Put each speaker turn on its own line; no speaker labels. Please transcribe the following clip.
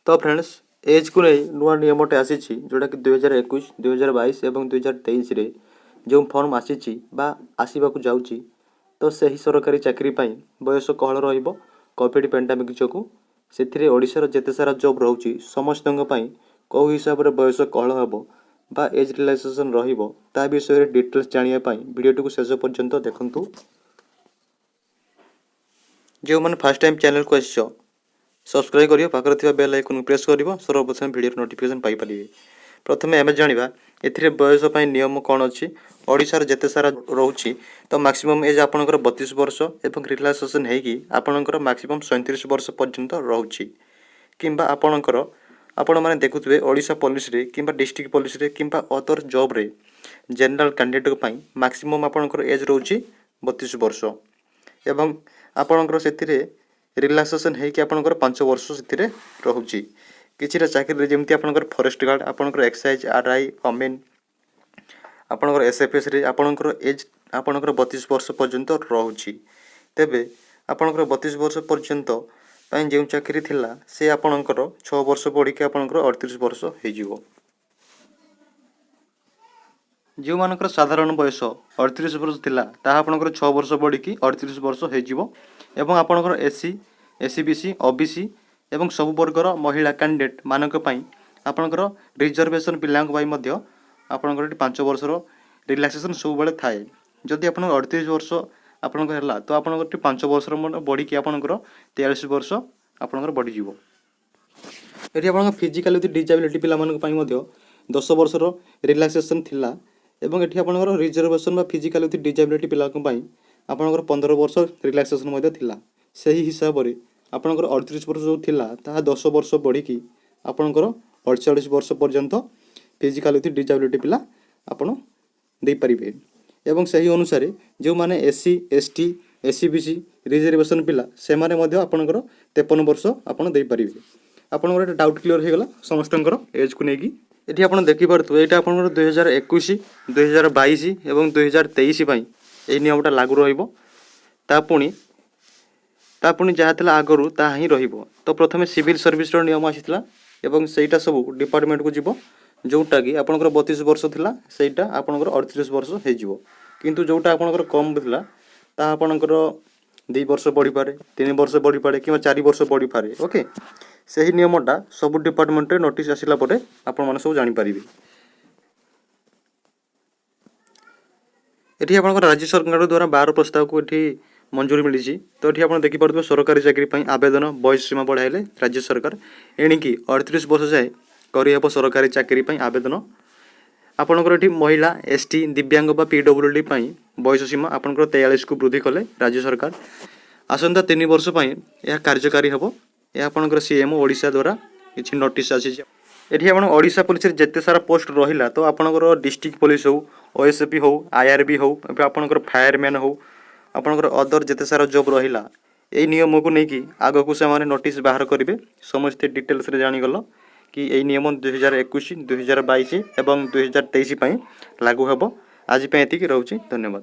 तो friends as को नहीं नुआ नियमटे आसी जोटा कि 2021 2022 और 2023 रे जो फॉर्म आसी आसवाक जाऊँगी तो सही सरकारी चाकरी बयस कहल रोविड पेंडेमिक जो से ओडिशार जेते सारा जॉब रोचे समस्त कौ हिसाब से बयस कहल हम बा एज रिलैक्सेशन रा विषय में डिटेल्स जानापी वीडियो को शेष पर्यंत देखूँ। जो मैंने फास्ट टाइम चैनल को आस सब्सक्राइब करियो पाखरे बेल आइकन प्रेस कर सर्वप्रथम वीडियो नोटिफिकेशन पाइपर। प्रथम आम जाना ए बयस नियम कौन अच्छी ओडिशार जेते सारा रोचे तो मैक्सिमम एज आपंकर 32 वर्ष और रिलैक्सेशन होकर मैक्सिमम 37 वर्ष पर्यंत रोचे कि आपणकर आपण मैंने देखुए ओडिशा पुलिस रे कि डिस्ट्रिक्ट पुलिस रे कि अदर जॉब रे जनरल कैंडिडेट मैक्सिमम आपणकर एज रोचे 32 वर्ष एवं आपणकर से रिलैक्सेशन होकर आपणकर 5 वर्ष से रोचे किसी चाकरी जमी आपणकर फॉरेस्ट गार्ड आपणकर एक्साइज आरआई अमीन आपणकर एसएफएस रे आपणकर एज आपणकर 32 वर्ष पर्यंत रोचे तेबे आपणकर 32 वर्ष पर्यंत जो चाकरी थिला से आपणकर 6 वर्ष बढ़ी आपणकर 38 वर्ष हो जो मानकर साधारण बयस 38 वर्ष थिला ताहा आपणकर 6 वर्ष बढ़ी 38 वर्ष हो आपणकर एससी एससीबीसी ओबीसी एवं सब वर्गर महिला कैंडिडेट मानक आपणकर रिजर्वेशन पिलांक आपणकर 5 वर्षर रिलैक्सेशन सब बेले थाए जदि आप 38 वर्ष आपंकर तो आपंकर 5 वर्ष बढ़ी आपंकर 43 वर्ष आपंकर बढ़ीज ये आप फिजिकल डिसेबिलिटी पिला 10 वर्षर रिलैक्सेशन थिला एवं ये आपंकर रिजर्वेशन फिजिकल डिसेबिलिटी पिला आपंकर 15 वर्ष रिलैक्सेशन थिला सही हिसाब से आपंकर 38 वर्ष जो थिला ताहा 10 वर्ष बढ़ी आपंकर 48 वर्ष पर्यंत फिजिकल डिसेबिलिटी पिला आपण दे पारिबे एवं सही अनुसार जो माने एससी एसटी एससीबीसी रिजर्वेशन पिला से माने आपणकर 53 वर्ष आपन दे पारिबे। आपणकर डाउट क्लियर हो गला समस्तंकर एज को लेकिन ये आप देखिपे यहाँ आपंकर 2021 2022 और 2023 ये नियमटा लागू रुणी जहाँ आगरू ता ही तो प्रथम सिविल सर्विस नियम आसीला एवं सेटा सब डिपार्टमेंट को जीव जोटा कि आपंकर 32 वर्ष थिला सेटा आपंकर 38 वर्ष हो किंतु जोटा आपंकर कम थिला ता आपंकर 2 वर्ष बढ़ी पारे 3 वर्ष बढ़ी पारे कि 4 वर्ष बढ़ी पारे ओके सही नियमटा सब डिपार्टमेंट रे नोटिस आसिला परे आपण माने सब जानि पारिबे। एठी आपनकर राज्य सरकार द्वारा 12 प्रस्ताव को एठी मंजूरी मिली तो ये आप देखिपे सरकारी चाकरी आवेदन बयस सीमा बढ़ाइले राज्य सरकार एणिकी 38 वर्ष जाए करहब सरकारी चाकरी आवेदन आपंकर ये महिला एसटी दिव्यांग पीडब्ल्यूडी बयस सीमा आपंकर 43 को वृद्धि कले राज्य सरकार आसंता 3 वर्ष यह कार्यकारी हम यह आपंकर सीएम ओडिशा द्वारा किसी नोटिस आसी ये आप ओडिशा पुलिस जिते सारा पोस्ट रहा तो आपंकर डिस्ट्रिक्ट पुलिस हो ओएसपी हो आईआरबी हो आपंकर फायरमैन हो आपंकर अदर जिते सारा जॉब रहा यही नियम को लेकिन आग को से नोटिस बाहर करेंगे समस्ते डिटेल्स रे जानीगल कि यही नियम 2021 2022 और 2023 लागू हम आज ये रोचे। धन्यवाद।